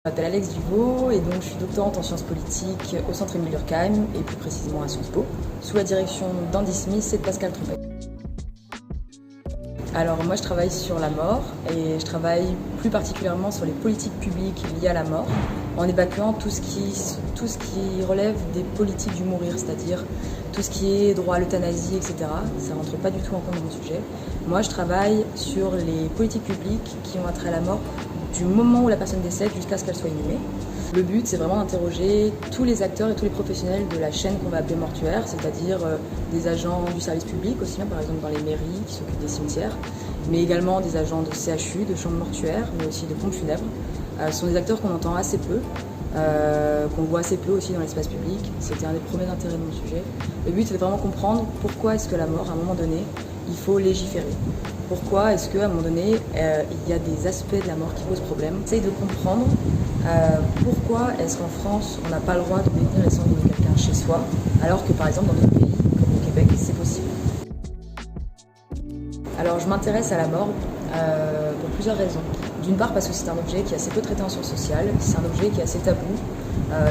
Je m'appelle Alex Duvaux et donc je suis doctorante en sciences politiques au Centre Émile Durkheim et plus précisément à Sciences Po, sous la direction d'Andy Smith et de Pascal Trompet. Alors moi je travaille sur la mort et je travaille plus particulièrement sur les politiques publiques liées à la mort en évacuant tout ce qui relève des politiques du mourir, c'est-à-dire tout ce qui est droit à l'euthanasie, etc. Ça rentre pas du tout en compte dans mon sujet. Moi je travaille sur les politiques publiques qui ont trait à la mort du moment où la personne décède jusqu'à ce qu'elle soit inhumée. Le but, c'est vraiment d'interroger tous les acteurs et tous les professionnels de la chaîne qu'on va appeler mortuaire, c'est-à-dire des agents du service public, aussi bien par exemple dans les mairies qui s'occupent des cimetières, mais également des agents de CHU, de chambres mortuaires, mais aussi de pompes funèbres. Ce sont des acteurs qu'on entend assez peu, qu'on voit assez peu aussi dans l'espace public. C'était un des premiers intérêts de mon sujet. Le but, c'est de vraiment comprendre pourquoi est-ce que la mort, à un moment donné, il faut légiférer. Pourquoi est-ce qu'à un moment donné, il y a des aspects de la mort qui posent problème. J'essaye de comprendre pourquoi est-ce qu'en France, on n'a pas le droit de détenir les cendres de quelqu'un chez soi, alors que par exemple dans d'autres pays, comme au Québec, c'est possible. Alors je m'intéresse à la mort pour plusieurs raisons. D'une part parce que c'est un objet qui est assez peu traité en sciences sociales, c'est un objet qui est assez tabou,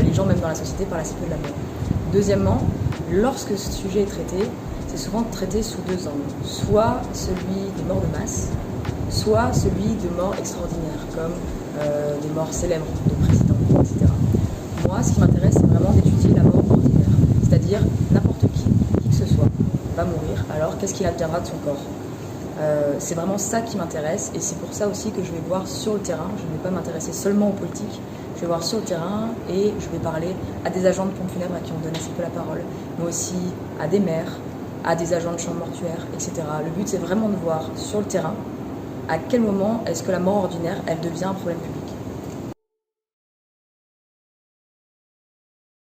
les gens même dans la société parlent assez peu de la mort. Deuxièmement, lorsque ce sujet est traité, c'est souvent traité sous deux angles, soit celui des morts de masse, soit celui de morts extraordinaires, comme des morts célèbres de présidents, etc. Moi, ce qui m'intéresse, c'est vraiment d'étudier la mort ordinaire, c'est-à-dire n'importe qui que ce soit, va mourir, alors qu'est-ce qu'il adviendra de son corps? C'est vraiment ça qui m'intéresse et c'est pour ça aussi que je vais voir sur le terrain, je ne vais pas m'intéresser seulement aux politiques, je vais voir sur le terrain et je vais parler à des agents de pompes funèbres à qui on donne assez peu la parole, mais aussi à des maires, à des agents de chambres mortuaires, etc. Le but, c'est vraiment de voir sur le terrain à quel moment est-ce que la mort ordinaire, elle devient un problème public.